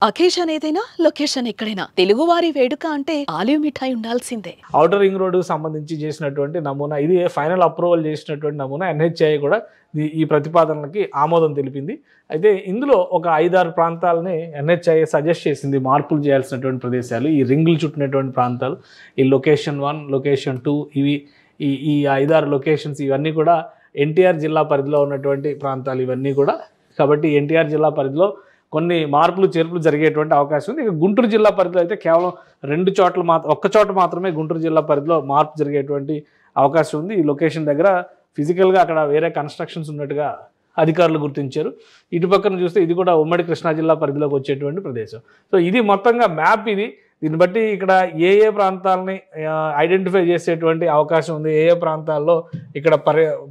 Occasion ఏదైనా location ఎక్కడైనా తెలుగువారి వేడుక అంటే ఆలివ్ మిఠాయి ఉండాల్సిందే. ఔటర్ రింగ్ రోడ్డుకు సంబంధించి చేసినటువంటి నమూనా ఇది ఫైనల్ అప్రూవల్ చేసినటువంటి నమూనా ఎన్హెచ్ఐ కూడా ఈ ప్రతిపాదనలకి ఆమోదం తెలిపింది. అయితే ఇందులో ఒక 5-6 ప్రాంతాలని ఎన్హెచ్ఐ సజెస్ట్ చేసింది మార్పులు చేయాల్సినటువంటి ప్రదేశాలు, ఈ రింగులు చుట్టినటువంటి ప్రాంతాలు, ఈ లొకేషన్ 1, లొకేషన్ 2 ఇవి ఈ 5-6 లొకేషన్స్ ఇవన్నీ కూడా ఎన్టీఆర్ జిల్లా పరిధిలో ఉన్నటువంటి ప్రాంతాలు ఇవన్నీ కూడా. కాబట్టి ఎన్టీఆర్ జిల్లా పరిధిలో కొన్ని మార్పులు చేర్పులు జరిగేటువంటి అవకాశం ఉంది. ఇక గుంటూరు జిల్లా పరిధిలో అయితే కేవలం 2 చోట్ల ఒక్క చోట మాత్రమే గుంటూరు జిల్లా పరిధిలో మార్పు జరిగేటువంటి అవకాశం ఉంది. ఈ లొకేషన్ దగ్గర ఫిజికల్గా అక్కడ వేరే కన్స్ట్రక్షన్స్ ఉన్నట్టుగా అధికారులు గుర్తించారు. ఇటు పక్కన చూస్తే ఇది కూడా ఉమ్మడి కృష్ణా జిల్లా పరిధిలోకి వచ్చేటువంటి ప్రదేశం. సో ఇది మొత్తంగా మ్యాప్ ఇది. దీన్ని బట్టి ఇక్కడ ఏ ప్రాంతాలని ఐడెంటిఫై చేసేటువంటి అవకాశం ఉంది, ఏ ప్రాంతాల్లో ఇక్కడ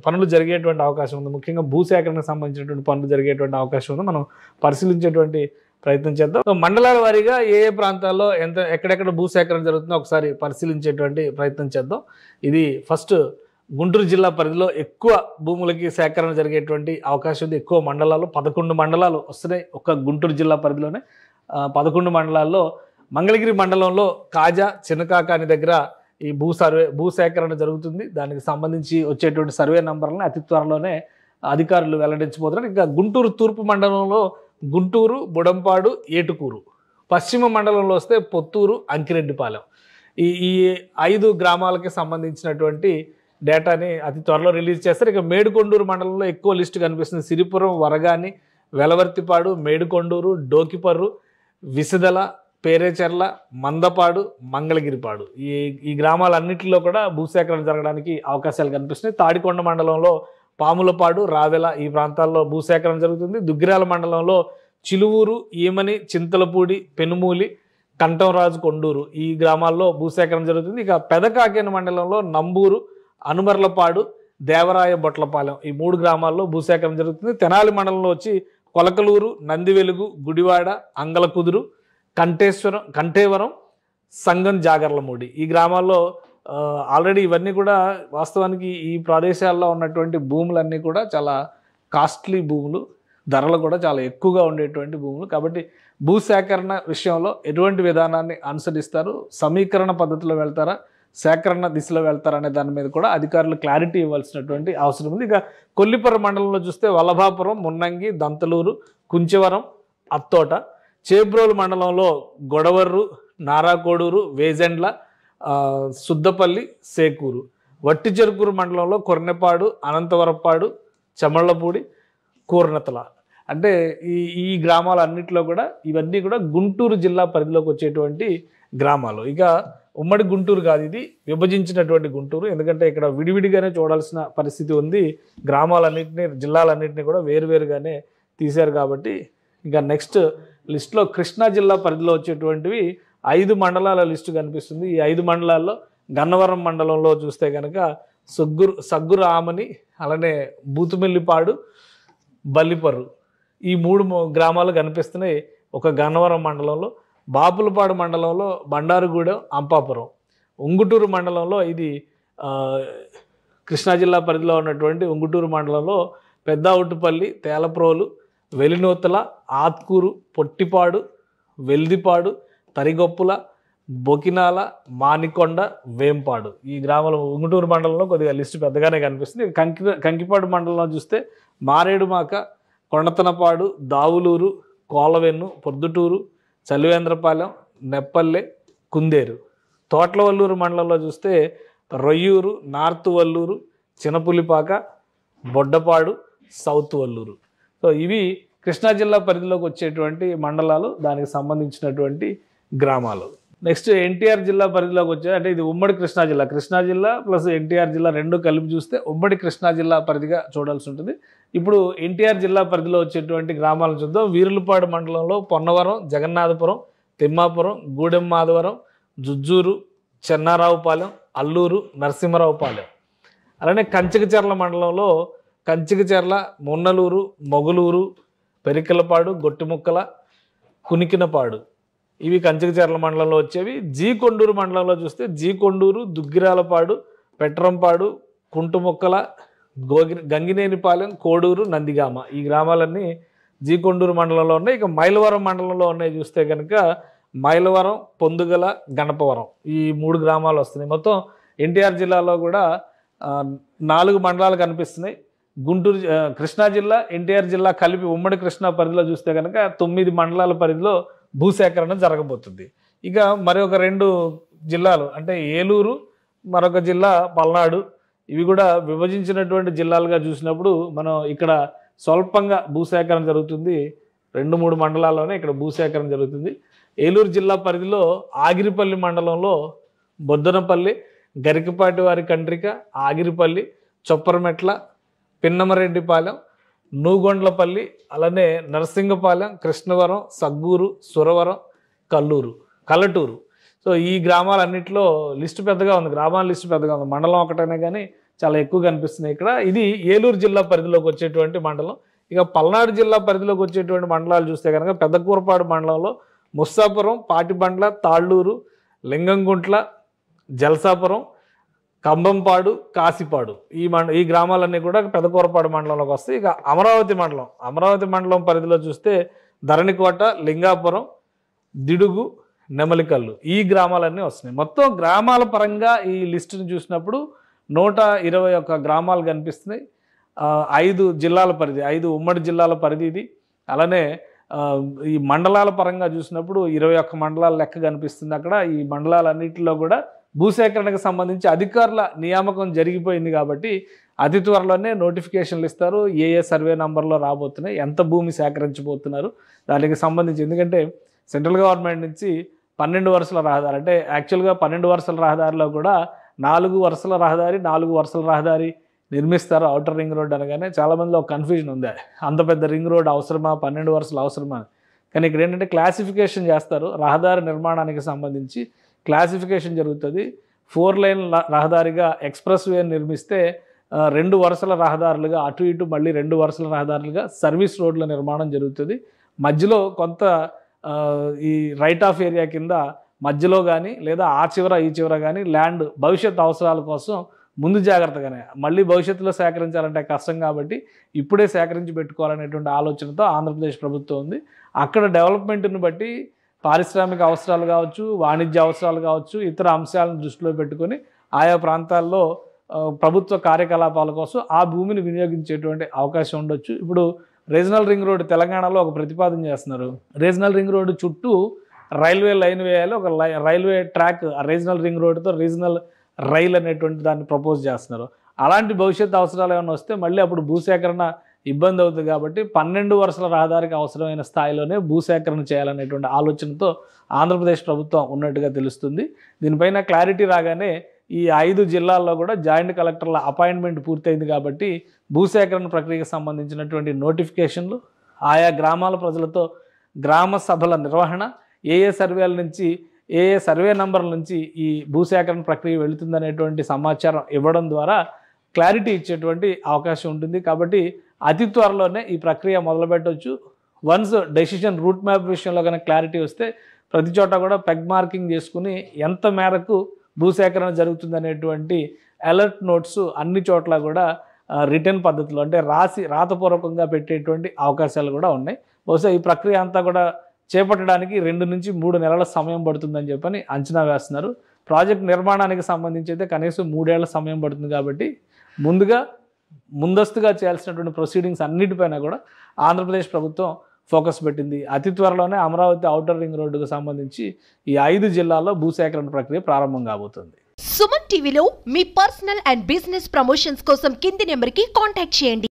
పనులు జరిగేటువంటి అవకాశం ఉంది, ముఖ్యంగా భూసేకరణకు సంబంధించినటువంటి పనులు జరిగేటువంటి అవకాశం ఉంది, మనం పరిశీలించేటువంటి ప్రయత్నం చేద్దాం. సో మండలాల వారీగా ఏ ప్రాంతాల్లో ఎక్కడెక్కడ భూసేకరణ జరుగుతుందో ఒకసారి పరిశీలించేటువంటి ప్రయత్నం చేద్దాం. ఇది ఫస్ట్ గుంటూరు జిల్లా పరిధిలో ఎక్కువ భూములకి సేకరణ జరిగేటువంటి అవకాశం ఉంది. ఎక్కువ మండలాలు 11 మండలాలు వస్తున్నాయి ఒక్క గుంటూరు జిల్లా పరిధిలోనే. 11 మండలాల్లో మంగళగిరి మండలంలో కాజా చిన్నకాకాని దగ్గర ఈ భూసేకరణ జరుగుతుంది. దానికి సంబంధించి వచ్చేటువంటి సర్వే నంబర్లను అతి త్వరలోనే అధికారులు వెల్లడించబోతున్నారు. ఇంకా గుంటూరు తూర్పు మండలంలో గుంటూరు, బుడంపాడు, ఏటుకూరు, పశ్చిమ మండలంలో వస్తే పొత్తూరు, అంకిరెడ్డిపాలెం ఈ 5 గ్రామాలకి సంబంధించినటువంటి డేటాని అతి త్వరలో రిలీజ్ చేస్తారు. ఇక మేడుకొండూరు మండలంలో ఎక్కువ లిస్టు కనిపిస్తుంది. సిరిపురం, వరగాని, వెలవర్తిపాడు, మేడుకొండూరు, డోకిపర్రు, విసిదల, పేరేచెర్ల, మందపాడు, మంగళగిరిపాడు ఈ గ్రామాలన్నింటిలో కూడా భూసేకరణ జరగడానికి అవకాశాలు కనిపిస్తున్నాయి. తాడికొండ మండలంలో పాములపాడు, రావెల ఈ ప్రాంతాల్లో భూసేకరణ జరుగుతుంది. దుగ్గిరాల మండలంలో చిలువూరు, ఈమని, చింతలపూడి, పెనుమూలి, కంఠంరాజు, కొండూరు ఈ గ్రామాల్లో భూసేకరణ జరుగుతుంది. ఇక పెదకాకేన మండలంలో నంబూరు, అనుమర్లపాడు, దేవరాయ, బొట్లపాలెం ఈ 3 గ్రామాల్లో భూసేకరణ జరుగుతుంది. తెనాలి మండలంలో వచ్చి కొలకలూరు, నందివెలుగు, గుడివాడ, అంగలకుదురు, కంఠేవరం, సంగం, జాగర్లమూడి ఈ గ్రామాల్లో ఆల్రెడీ ఇవన్నీ కూడా వాస్తవానికి ఈ ప్రదేశాల్లో ఉన్నటువంటి భూములన్నీ కూడా చాలా కాస్ట్లీ భూములు, ధరలు కూడా చాలా ఎక్కువగా ఉండేటువంటి భూములు. కాబట్టి భూసేకరణ విషయంలో ఎటువంటి విధానాన్ని అనుసరిస్తారు, సమీకరణ పద్ధతిలో వెళ్తారా, సేకరణ దిశలో వెళ్తారా అనే దాని మీద కూడా అధికారులు క్లారిటీ ఇవ్వాల్సినటువంటి అవసరం ఉంది. ఇక కొల్లిపర మండలంలో చూస్తే వల్లభాపురం, మున్నంగి, దంతలూరు, కుంచవరం, అత్తోట, చేబ్రోలు మండలంలో గొడవర్రు, నారాకోడూరు, వేజెండ్ల, సుద్దపల్లి, సేకూరు, వట్టిచెరుకూరు మండలంలో కొర్నెపాడు, అనంతవరపాడు, చమళ్లపూడి, కూర్నతల అంటే ఈ గ్రామాలన్నింటిలో కూడా ఇవన్నీ కూడా గుంటూరు జిల్లా పరిధిలోకి వచ్చేటువంటి గ్రామాలు. ఇక ఉమ్మడి గుంటూరు కాదు, ఇది విభజించినటువంటి గుంటూరు. ఎందుకంటే ఇక్కడ విడివిడిగానే చూడాల్సిన పరిస్థితి ఉంది. గ్రామాలన్నింటినీ, జిల్లాలన్నింటినీ కూడా వేరువేరుగానే తీశారు. కాబట్టి ఇంకా నెక్స్ట్ లిస్టులో కృష్ణా జిల్లా పరిధిలో వచ్చేటువంటివి 5 మండలాల లిస్టు కనిపిస్తుంది. ఈ 5 మండలాల్లో గన్నవరం మండలంలో చూస్తే కనుక సగ్గురు ఆమని, అలానే బూతుమిల్లిపాడు, బల్లిపర్రు ఈ 3 గ్రామాలు కనిపిస్తున్నాయి ఒక గన్నవరం మండలంలో. బాపులపాడు మండలంలో బండారుగూడెం, అంపాపురం, ఉంగుటూరు మండలంలో ఇది కృష్ణా జిల్లా పరిధిలో ఉన్నటువంటి ఉంగుటూరు మండలంలో పెద్దావుట్టుపల్లి, తేలప్రోలు, వెలినూతల, ఆత్కూరు, పొట్టిపాడు, వెల్దిపాడు, తరిగొప్పుల, బొకినాల, మానికొండ, వేంపాడు ఈ గ్రామాలు ఉంగుటూరు మండలంలో కొద్దిగా లిస్టు పెద్దగానే కనిపిస్తుంది. కంకిపాడు మండలంలో చూస్తే మారేడుమాక, కొండతనపాడు, దావులూరు, కోలవెన్ను, పొద్దుటూరు, చలివేంద్రపాలెం, నెప్పల్లె, కుందేరు. తోట్లవల్లూరు మండలంలో చూస్తే Royyuru, north Valluru, Chinapulipaka, Boddapadu, south Valluru. So ఇవి కృష్ణా జిల్లా పరిధిలోకి వచ్చేటువంటి మండలాలు, దానికి సంబంధించినటువంటి గ్రామాలు. నెక్స్ట్ ఎన్టీఆర్ జిల్లా పరిధిలోకి వచ్చే అంటే ఇది ఉమ్మడి కృష్ణా జిల్లా ప్లస్ ఎన్టీఆర్ జిల్లా 2 కలిపి చూస్తే ఉమ్మడి కృష్ణా జిల్లా పరిధిగా చూడాల్సి ఉంటుంది. ఇప్పుడు ఎన్టీఆర్ జిల్లా పరిధిలో వచ్చేటువంటి గ్రామాలను చూద్దాం. వీరులపాడు మండలంలో పొన్నవరం, జగన్నాథపురం, తిమ్మాపురం, గూడెం మాధవరం, జుజ్జూరు, చెన్నారావుపాలెం, అల్లూరు, నరసింహరావుపాలెం. అలానే కంచికచర్ల మండలంలో కంచికచర్ల, మున్నలూరు, మొగలూరు, పెరికలపాడు, గొట్టిముక్కల, కునికినపాడు ఇవి కంచికచర్ల మండలంలో వచ్చేవి. కొండూరు మండలంలో చూస్తే కొండూరు, దుగ్గిరాలపాడు, పెట్రంపాడు, కుంటుముక్కల, గంగినేనిపాలెం, కోడూరు, నందిగామ ఈ గ్రామాలన్నీ జీకొండూరు మండలంలో ఉన్నాయి. ఇక మైలవరం మండలంలో ఉన్నాయి చూస్తే కనుక మైలవరం, పొందుగల, గణపవరం ఈ 3 గ్రామాలు వస్తున్నాయి. మొత్తం ఎన్టీఆర్ జిల్లాలో కూడా 4 మండలాలు కనిపిస్తున్నాయి. గుంటూరు కృష్ణా జిల్లా, ఎన్టీఆర్ జిల్లా కలిపి ఉమ్మడి కృష్ణా పరిధిలో చూస్తే కనుక 9 మండలాల పరిధిలో భూసేకరణ జరగబోతుంది. ఇక మరొక 2 జిల్లాలు అంటే ఏలూరు, మరొక జిల్లా పల్నాడు, ఇవి కూడా విభజించినటువంటి జిల్లాలుగా చూసినప్పుడు మనం ఇక్కడ స్వల్పంగా భూసేకరణ జరుగుతుంది. 2-3 మండలాల్లోనే ఇక్కడ భూసేకరణ జరుగుతుంది. ఏలూరు జిల్లా పరిధిలో ఆగిరిపల్లి మండలంలో బొద్దనపల్లి, గరికపాటి వారి కండ్రిక, ఆగిరిపల్లి, చొప్పరమెట్ల, పిన్నమరెడ్డిపాలెం, నూగొండ్లపల్లి, అలానే నరసింగపాలెం, కృష్ణవరం, సగ్గూరు, సురవరం, కల్లటూరు. సో ఈ గ్రామాలన్నింటిలో లిస్టు పెద్దగా ఉంది, గ్రామాల లిస్టు పెద్దగా ఉంది. మండలం ఒకటైనా కానీ చాలా ఎక్కువ కనిపిస్తున్నాయి ఇక్కడ. ఇది ఏలూరు జిల్లా పరిధిలోకి వచ్చేటువంటి మండలం. ఇక పల్నాడు జిల్లా పరిధిలోకి వచ్చేటువంటి మండలాలు చూస్తే కనుక పెద్దకూరపాడు మండలంలో ముస్సాపురం, పాటిబండ్ల, తాళ్ళూరు, లింగంగుంట్ల, జలసాపురం, కంబంపాడు, కాసిపాడు ఈ గ్రామాలన్నీ కూడా పెద్దకూరపాడు మండలంలోకి వస్తాయి. ఇక అమరావతి మండలం పరిధిలో చూస్తే ధరణికోట, లింగాపురం, దిడుగు, నెమలికల్లు ఈ గ్రామాలన్నీ వస్తున్నాయి. మొత్తం గ్రామాల పరంగా ఈ లిస్టును చూసినప్పుడు 121 గ్రామాలు కనిపిస్తున్నాయి. 5 జిల్లాల పరిధి, 5 ఉమ్మడి జిల్లాల పరిధి ఇది. అలానే ఈ మండలాల పరంగా చూసినప్పుడు 21 మండలాల లెక్క కనిపిస్తుంది అక్కడ. ఈ మండలాలన్నింటిలో కూడా భూసేకరణకు సంబంధించి అధికారుల నియామకం జరిగిపోయింది కాబట్టి అతి త్వరలోనే నోటిఫికేషన్లు ఇస్తారు. ఏ సర్వే నంబర్లో రాబోతున్నాయి, ఎంత భూమి సేకరించబోతున్నారు దానికి సంబంధించి. ఎందుకంటే సెంట్రల్ గవర్నమెంట్ నుంచి 12 వరుసల రహదారి అంటే యాక్చువల్గా 12 వరుసల రహదారిలో కూడా 4 వరుసల రహదారి నిర్మిస్తారు. ఔటర్ రింగ్ రోడ్ అనగానే చాలామందిలో ఒక కన్ఫ్యూజన్ ఉంది, అంత పెద్ద రింగ్ రోడ్ అవసరమా, 12 వరుసలు అవసరమా. కానీ ఇక్కడ ఏంటంటే క్లాసిఫికేషన్ చేస్తారు. రహదారి నిర్మాణానికి సంబంధించి క్లాసిఫికేషన్ జరుగుతుంది. 4 లైన్ రహదారిగా ఎక్స్ప్రెస్ వేని నిర్మిస్తే 2 వరుసల రహదారులుగా అటు ఇటు మళ్ళీ 2 వరుసల రహదారులుగా సర్వీస్ రోడ్ల నిర్మాణం జరుగుతుంది. మధ్యలో కొంత ఈ రైట్ ఆఫ్ ఏరియా కింద మధ్యలో కానీ లేదా ఆ చివర ఈ చివర కానీ ల్యాండ్ భవిష్యత్ అవసరాల కోసం ముందు జాగ్రత్తగానే, మళ్ళీ భవిష్యత్తులో సేకరించాలంటే కష్టం కాబట్టి ఇప్పుడే సేకరించి పెట్టుకోవాలనేటువంటి ఆలోచనతో ఆంధ్రప్రదేశ్ ప్రభుత్వం ఉంది. అక్కడ డెవలప్మెంట్ని బట్టి పారిశ్రామిక అవసరాలు కావచ్చు, వాణిజ్య అవసరాలు కావచ్చు, ఇతర అంశాలను దృష్టిలో పెట్టుకొని ఆయా ప్రాంతాల్లో ప్రభుత్వ కార్యకలాపాల కోసం ఆ భూమిని వినియోగించేటువంటి అవకాశం ఉండొచ్చు. ఇప్పుడు రీజనల్ రింగ్ రోడ్ తెలంగాణలో ఒక ప్రతిపాదన చేస్తున్నారు. రీజనల్ రింగ్ రోడ్డు చుట్టూ రైల్వే లైన్ వేయాలి, ఒక రైల్వే ట్రాక్ రీజనల్ రింగ్ రోడ్డుతో రీజనల్ రైల్ అనేటువంటి దాన్ని ప్రపోజ్ చేస్తున్నారు. అలాంటి భవిష్యత్తు అవసరాలు ఏమైనా వస్తే మళ్ళీ అప్పుడు భూసేకరణ ఇబ్బంది అవుతుంది కాబట్టి 12 వరుసల రహదారికి అవసరమైన స్థాయిలోనే భూసేకరణ చేయాలనేటువంటి ఆలోచనతో ఆంధ్రప్రదేశ్ ప్రభుత్వం ఉన్నట్టుగా తెలుస్తుంది. దీనిపైన క్లారిటీ రాగానే ఈ 5 జిల్లాల్లో కూడా జాయింట్ కలెక్టర్ల అపాయింట్మెంట్ పూర్తయింది కాబట్టి భూసేకరణ ప్రక్రియకు సంబంధించినటువంటి నోటిఫికేషన్లు, ఆయా గ్రామాల ప్రజలతో గ్రామ సభల నిర్వహణ, ఏ సర్వేల నుంచి ఏ సర్వే నంబర్ల నుంచి ఈ భూసేకరణ ప్రక్రియ వెళుతుందనేటువంటి సమాచారం ఇవ్వడం ద్వారా క్లారిటీ ఇచ్చేటువంటి అవకాశం ఉంటుంది. కాబట్టి అతి త్వరలోనే ఈ ప్రక్రియ మొదలుపెట్టవచ్చు. వన్స్ డెసిషన్ రూట్ మ్యాప్ విషయంలో కనుక క్లారిటీ వస్తే ప్రతి చోట కూడా పెగ్ మార్కింగ్ చేసుకుని ఎంత మేరకు భూసేకరణ జరుగుతుందనేటువంటి అలర్ట్ నోట్స్ అన్ని చోట్ల కూడా రిటర్న్ పద్ధతిలో అంటే రాతపూర్వకంగా పెట్టేటువంటి అవకాశాలు కూడా ఉన్నాయి. బహుశా ఈ ప్రక్రియ అంతా కూడా చేపట్టడానికి 2 నుంచి 3 నెలల సమయం పడుతుందని చెప్పని అంచనా వేస్తున్నారు. ప్రాజెక్ట్ నిర్మాణానికి సంబంధించి అయితే కనీసం 3 ఏళ్ల సమయం పడుతుంది కాబట్టి ముందస్తుగా చేయాల్సినటువంటి ప్రొసీడింగ్స్ అన్నిటిపైన కూడా ఆంధ్రప్రదేశ్ ప్రభుత్వం ఫోకస్ పెట్టింది. అతి త్వరలోనే అమరావతి ఔటర్ రింగ్ రోడ్డుకు సంబంధించి ఈ 5 జిల్లాల్లో భూసేకరణ ప్రక్రియ ప్రారంభం కాబోతుంది. సుమన్ టీవీలో మీ పర్సనల్ అండ్ బిజినెస్ ప్రమోషన్స్ కోసం కింది నెంబర్కి కాంటాక్ట్ చేయండి.